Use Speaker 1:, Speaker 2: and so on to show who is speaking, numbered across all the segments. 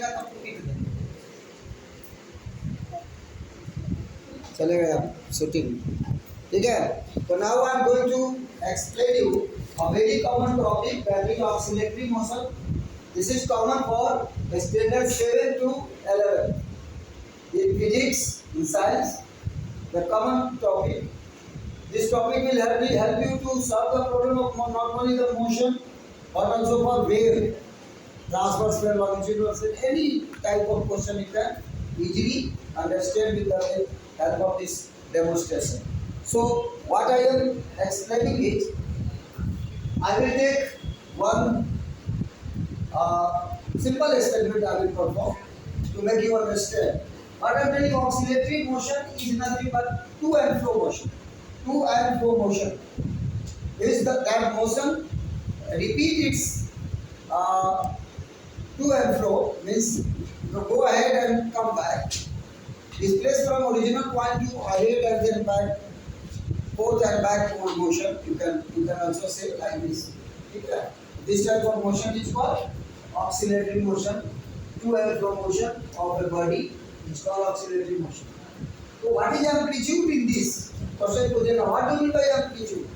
Speaker 1: बनेगा तब तो पीट देंगे। चलेगा शूटिंग, ठीक है। तो now I am going to explain you a very common topic that is oscillatory motion. This is common for standard 7 to 11 in physics, in science, the common topic. This topic will help you to solve the problem of not only the motion but also for wave, transverse wave, longitudinal wave, any type of question you can easily understand with the help of this demonstration. So what I am explaining is, I will take one simple experiment I will perform to make you understand. What I am telling, oscillatory motion is nothing but to and fro motion. To and fro motion is that motion repeat its to and fro, means you go ahead and come back. Displace from original point to ahead and then back, forth and back motion. You can also say like this. Okay? This type of motion is called oscillatory motion. To and fro motion of a body is called oscillatory motion. So what is amplitude in this? Question पूछेगा, what do you mean by amplitude?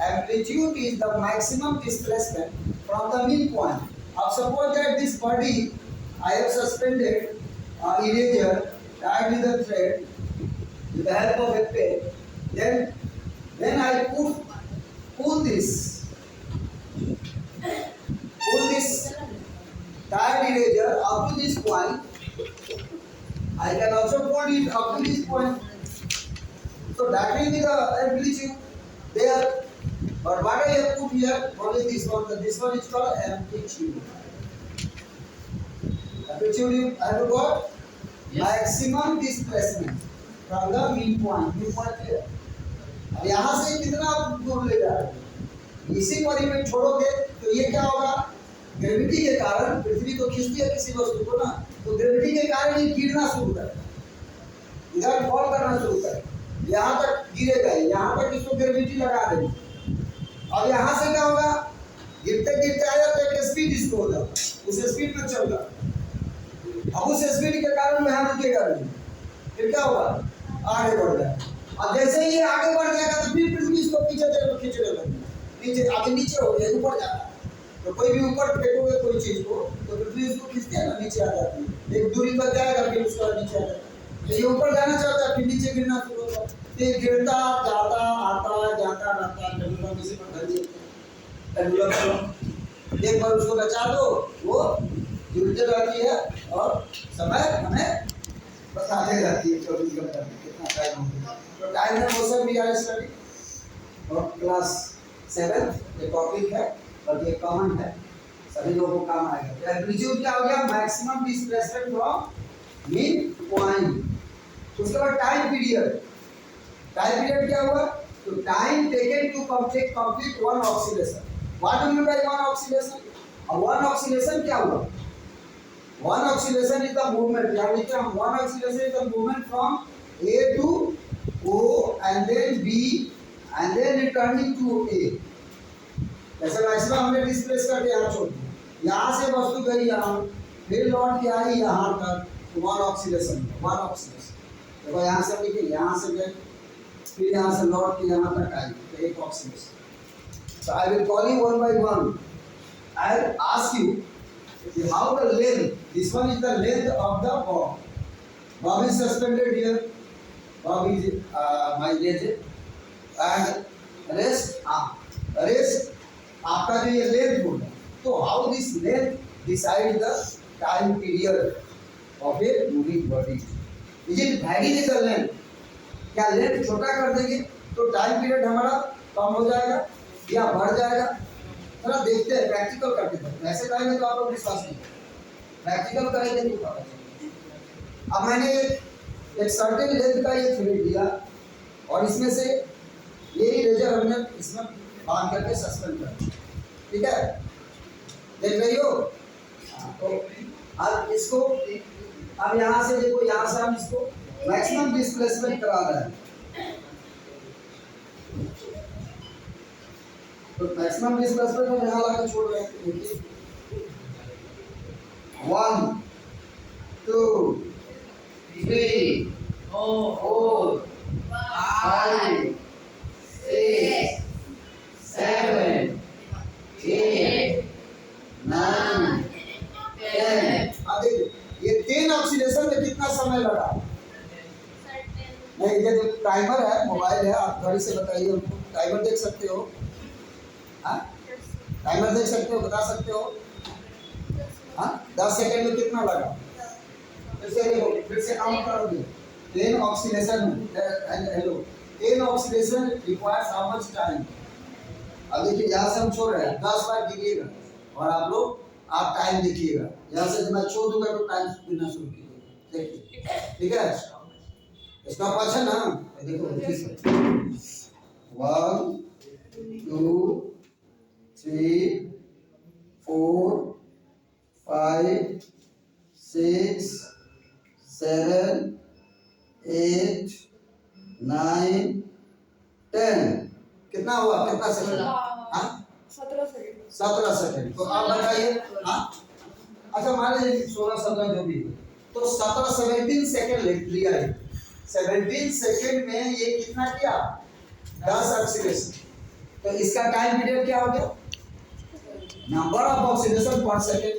Speaker 1: Amplitude is the maximum displacement from the mean point. Now suppose that this body I have suspended eraser tied with a thread with the help of a pen. Then I pull this tied eraser up to this point. I can also pull it up to this point. So that will be the amplitude there. But what I have put here, what is this one? This one is called amplitude. Amplitude you have got maximum displacement from the mean point. Mean point here. अब यहाँ से कितना दूर ले जा रहे हैं? इसी परिमेय छोड़ोगे तो ये क्या होगा? ग्रेविटी के कारण पृथ्वी तो खींचती है किसी वस्तु को ना, तो ग्रेविटी के कारण ये गिरना शुरू करेगा, इधर फॉल करना शुरू करेगा, यहाँ तक गिरेगा, यहाँ तक इसको ग्रेविटी लगा देगी। अब यहाँ से क्या होगा? गिरते गिरते आया तो एक स्पीड इसको हो जाता, उस स्पीड में चल रहा। अब उस स्पीड के कारण में यहाँ रुकेगा नहीं, फिर क्या होगा? आगे बढ़ जाएगा। अब जैसे ही ये आगे बढ़ जाएगा तो फिर पृथ्वी इसको पीछे खींचने लगेगी, नीचे आगे नीचे हो गया, ऊपर जाता है। तो कोई भी ऊपर फेंकोगे कोई चीज को तो पृथ्वी इसको खींचती है ना, नीचे आ जाती है, एक दूरी तक जाएगा फिर उसके बाद नीचे आ जाएगा। तो ये ऊपर जाना चाहता है फिर नीचे गिरना शुरू होता है, फिर गिरता जाता आता जाता रहता है। पेंडुलम इसी पर धरिए, पेंडुलम एक बार उसको बचा दो, वो जुलते रहती है और समय हमें बताते रहती है 24 घंटे में कितना टाइम हो गया। तो टाइम में मोशन भी आया स्टडी और क्लास 7 ये टॉपिक है और ये कॉमन है, सभी लोगों को काम आएगा। तो एम्पलीट्यूड क्या हो गया? Maximum displacement from mean point. उसके बाद टाइम पीरियड क्या हुआ? तो time taken to complete one oscillation. What do you mean by one oscillation? और वन ऑक्सीलेशन क्या हुआ? One oscillation is the movement, या लिखते हैं one oscillation is the movement from A to O and then B and then returning to A। जैसे maximum हमने displace करके यहाँ छोड़ दिया, यहाँ से वस्तु गई यहाँ, फिर लौट के आई यहाँ तक, वन ऑक्सीलेशन। देखो यहाँ से निकली, यहाँ से गई, फिर यहाँ से लौट के यहाँ तक आई, तो एक oscillation. So I will call you one by one. I will ask you how the length. This one is the length of the bomb. Bomb is suspended here. Bomb is my legend and rest आपका जो ये length होगा, तो how this length decide the time period of a moving body. Is it vary with the length? क्या length छोटा कर देंगे तो टाइम पीरियड हमारा कम हो जाएगा या बढ़ जाएगा? थोड़ा देखते हैं, प्रैक्टिकल करके देखते हैं। ऐसे करेंगे तो आप लोग विश्वास नहीं करेंगे, प्रैक्टिकल करेंगे तो पता चलेगा। अब मैंने एक सर्टेन लेंथ का ये थ्रेड दिया और इसमें से ये इरेजर हमने इसमें बांध करके सस्पेंड कर, ठीक है? देख रही हो? तो अब इसको, अब यहाँ से देखो, यहाँ से हम इसको मैक्सिमम डिस्प्लेसमेंट करा रहे हैं। तो मैक्सिमम डिस्प्लेसमेंट हम यहाँ लाकर छोड़ रहे हैं। देखिए 1 4 5 6 7 8 9 10। अब देखिए ये 10 ऑक्सीडेशन में कितना समय लगा? नहीं, ये जो टाइमर है, मोबाइल है, आप घड़ी से बताइए उनको। टाइमर देख सकते हो? हाँ, टाइमर देख सकते हो, बता सकते हो? हाँ, 10 सेकंड में कितना लगा? फिर से देखो, फिर से काउंट करोगे। 10 oxidation, hello, 10 oxidation requires how much time? अब देखिए यहाँ से हम छोड़ रहे हैं, 10 बार गिनिएगा और आप लोग आप टाइम देखिएगा। यहाँ से जब मैं छोड़ दूंगा तो टाइम गिनना शुरू कीजिएगा। देखिए, ठीक है? इसका पाँच है ना? देखो 1 2 3 4 5 6 7 8 9 10। कितना हुआ? कितना सेकंड? हाँ, 17 सेकंड। तो आप बताइए। हाँ, अच्छा मान लीजिए 16 17 जो भी, तो 17 सेकंड लिया है। 17 सेकंड में ये कितना किया? 10 ऑक्सीडेशन। तो इसका टाइम पीरियड क्या हो गया? नंबर ऑफ ऑक्सीडेशन पर सेकंड।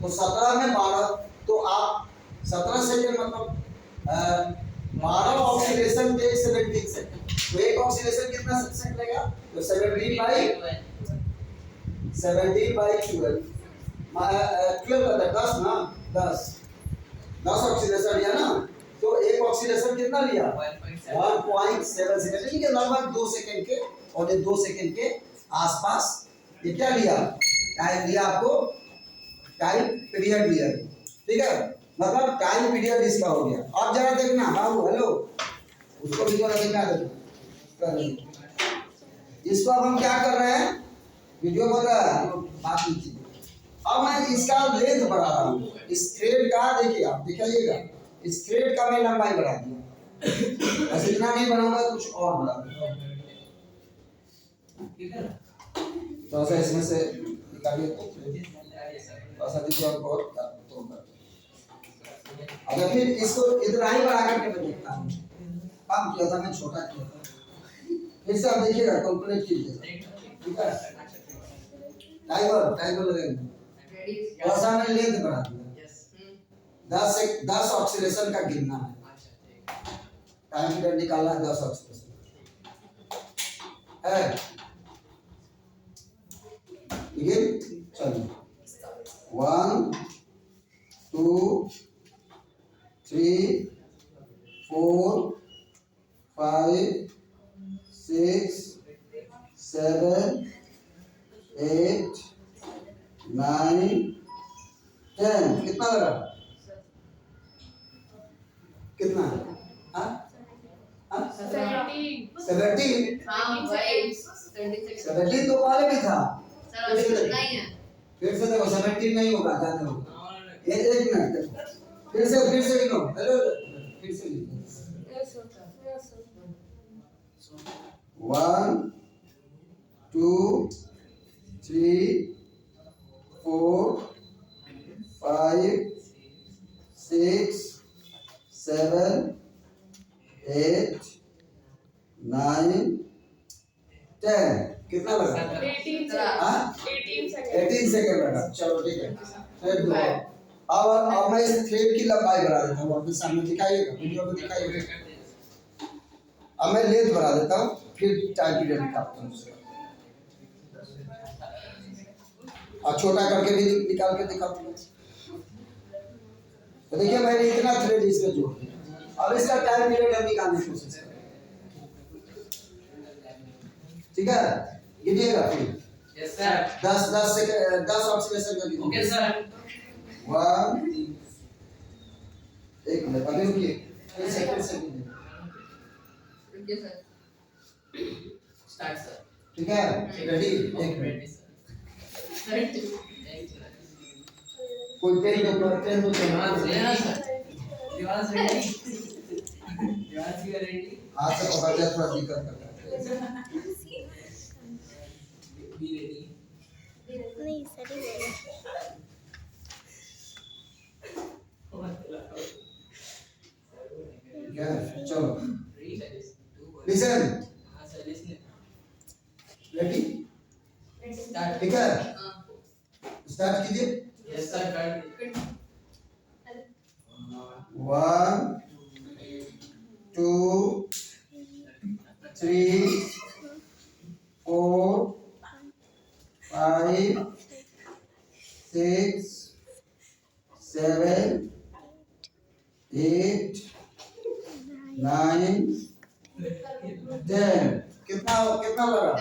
Speaker 1: तो 17 में 12, तो आप 17 सेकंड मतलब 12 ऑक्सीडेशन के 17 सेकंड। तो एक ऑक्सीडेशन कितना सेकंड लेगा? तो 17 बाई 12 12 करता है 10 ना, 10 ऑक्सीडेशन लिया ना, तो एक ऑक्सीडेशन कितना लिया? 1.7 सेकंड, ठीक है, लगभग 2 सेकंड के, और ये 2 सेकंड के आसपास ये क्या लिया? टाइम लिया आपको, टाइम पीरियड लिया, ठीक है, मतलब टाइम पीरियड इसका हो गया। अब जरा देखना बाबू, हेलो, उसको भी जरा दिखा दो। इसको अब हम क्या कर रहे हैं? वीडियो बन रहा है, बात कीजिए। अब मैं इसका लेंथ बढ़ा रहा हूँ, इस थ्रेड का, देखिए आप दिखाइएगा, इस थ्रेड का मैं लंबाई बढ़ा दिया। बस इतना नहीं बढ़ाऊंगा, कुछ और बढ़ा दूंगा, ठीक है? तो ऐसा इसमें से निकालिए, तो ऐसा देखिए और तो अगर फिर इसको इतना ही बढ़ा करके मैं देखता हूँ, काम किया था मैं, छोटा किया था, फिर से आप देखिएगा, कैलकुलेट कीजिएगा, ठीक है? टाइमर लगेगा, और सामने लेंथ बढ़ा दिया, 10 ऑक्सीडेशन का गिनना है, टाइम पीरियड निकालना है 10 ऑक्सीडेशन है, ठीक है? चलिए 1 2 3 4 5 6 7 8 9 10। कितना लगा? कितना? हाँ, 17। 17 तो पहले भी था, फिर से देखो 17 नहीं होगा, ज्यादा होगा। एक मिनट, फिर से गिनो, हेलो, फिर से गिनो, 1 2 3 4 5 6 7 8 9 10। कितना लगा? 18 सेकंड लगा। चलो ठीक है, फिर दो। अब मैं इस थ्रेड की लंबाई बढ़ा देता हूँ, आपके सामने दिखाइएगा, वीडियो में दिखाइएगा। अब मैं लेंथ बढ़ा देता हूँ, फिर टाइम पीरियड निकालता हूँ, और छोटा करके भी निकाल के दिखाता हूँ। तो देखिए मैंने इतना थ्रेड इसमें जोड़ दिया। अब इसका टाइम पीरियड हम निकालने की कोशिश करें, ठीक है? गिनिएगा फिर। Yes sir. 10 ऑक्सीडेशन कर लीजिए। Okay sir. 1 एक मिनट अभी रुकिए, फिर से गिनिए। रुकिए सर, स्टार्ट सर, ठीक है? रेडी? एक मिनट कोई पेन दो लेना सर। दिवास रेडी? दिवास भी रेडी? हाथ से पकड़ के थोड़ा दिक्कत करता है। Be ready? नहीं सर, क्या लिसन,
Speaker 2: हाँ सर लिसनिंग।
Speaker 1: रेडी, ठीक है, स्टार्ट कीजिए।
Speaker 2: यस सर कर
Speaker 1: 1 2 3 4 5 6 7 8 9 10। कितना कितना लगा?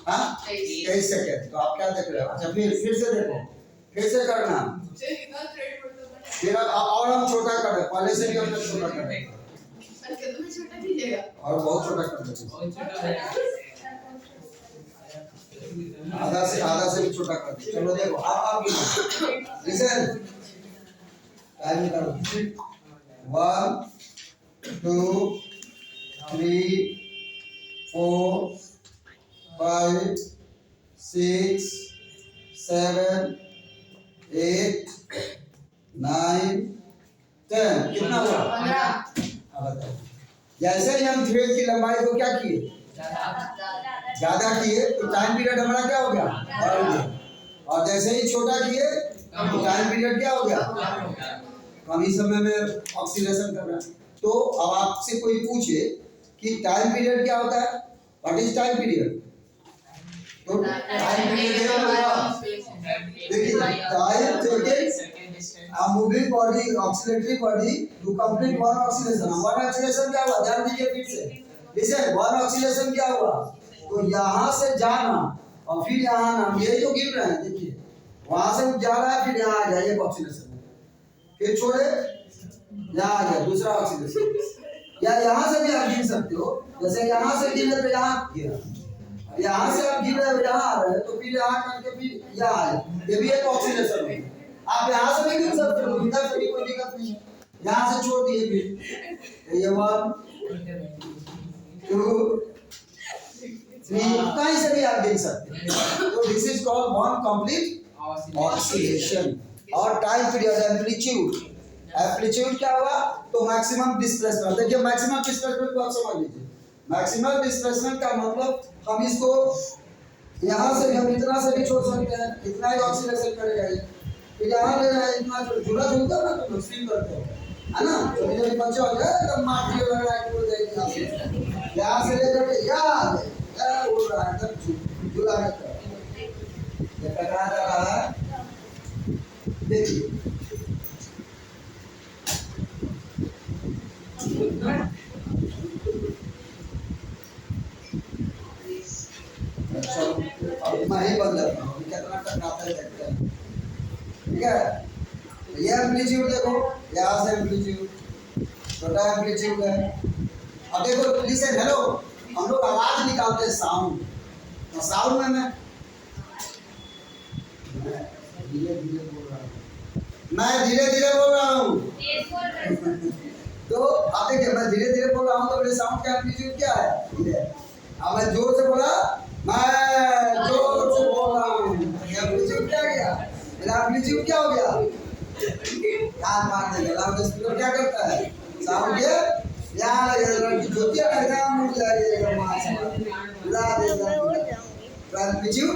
Speaker 1: हाँ 23 सेकेंड। तो आप क्या देख रहे हो? अच्छा फिर से देखो, फिर से करना, फिर और हम छोटा कर दे, पहले से भी हम लोग छोटा कर देंगे और बहुत छोटा कर देंगे, आधा से भी छोटा कर देंगे। चलो देखो आप लिसन, टाइम निकालो। 1 2 3 4 5 6 7 8 9 10। कितना हुआ?
Speaker 3: 15।
Speaker 1: अब बताओ, जैसे ही हम थ्रेड की लंबाई को क्या किए, ज्यादा किए तो टाइम पीरियड हमारा क्या हो गया, बढ़ गया। और जैसे ही छोटा किए तो टाइम पीरियड क्या हो गया, कम ही समय में ऑक्सीडेशन कर रहा है। तो अब आपसे कोई पूछे कि टाइम पीरियड क्या होता है, व्हाट इज टाइम पीरियड, तो टाइम पीरियड देखिए, time taken a moving body, oscillatory body to complete one oscillation। one oscillation क्या हुआ, ध्यान दीजिए फिर से, लिसन, one oscillation क्या हुआ, तो यहाँ से जाना और फिर यहाँ आना, यही तो गिर रहे हैं। देखिए वहां से जा रहा है, फिर यहाँ आ गया एक ऑक्सीडेशन, फिर छोड़े यहाँ आ गया दूसरा ऑक्सीडेशन। या यहाँ से भी आप गिर सकते हो, जैसे यहाँ से गिरे तो यहाँ गिरा, यहाँ से आप गिर रहे हो यहाँ आ रहे हैं, तो फिर यहाँ करके फिर यहाँ आए, ये भी एक ऑक्सीडेशन है। आप यहाँ से भी गिर सकते हो, इधर से भी कोई दिक्कत नहीं है, यहाँ से छोड़ दिए, फिर ये 1 2 3 कहीं से भी आप गिर सकते हैं। तो this is called one complete oxidation. और टाइम पीरियड एम्पलीट्यूड, एम्पलीट्यूड क्या हुआ, तो मैक्सिमम डिस्प्लेसमेंट। देखिए मैक्सिमम डिस्प्लेसमेंट को आप समझ लीजिए, मैक्सिमम डिस्प्लेसमेंट का मतलब हम इसको यहाँ से हम इतना से भी छोड़ सकते हैं, इतना ही ऑक्सीडेशन करेगा ये, फिर यहाँ ले रहा है इतना झूला झूलता है ना, तो स्विंग करते हो है ना, छोटे छोटे बच्चे हो गए तब माटी लग रहा है, उड़ जाएगी यहाँ से लेकर के यहाँ उड़ रहा है, तब झूला रहता है, ये टकरा जा रहा है। देखिए अब मैं ही बंद करता हूँ, कितना टकराता है देखते हैं, ठीक है। ये एम्पलीट्यूड देखो, यहाँ से एम्पलीट्यूड, छोटा एम्पलीट्यूड है। अब देखो लिसन, हेलो, हम लोग आवाज निकालते हैं साउंड, तो साउंड में मैं धीरे धीरे बोल रहा हूँ, मैं धीरे धीरे बोल रहा हूँ तो आप देखिए मैं धीरे धीरे बोल रहा हूँ, तो मेरे साउंड का एम्पलीट्यूड क्या है, धीरे। अब मैं जोर से बोला, मैं जोर से बोल रहा हूँ, एम्पलीट्यूड क्या गया, मेरा एम्पलीट्यूड क्या हो गया, कान मार देगा। लाउड स्पीकर क्या करता है, साउंड के यहाँ लगेगा, ज्योति का काम उड़ जाएगा, मार उड़ा देगा, एम्पलीट्यूड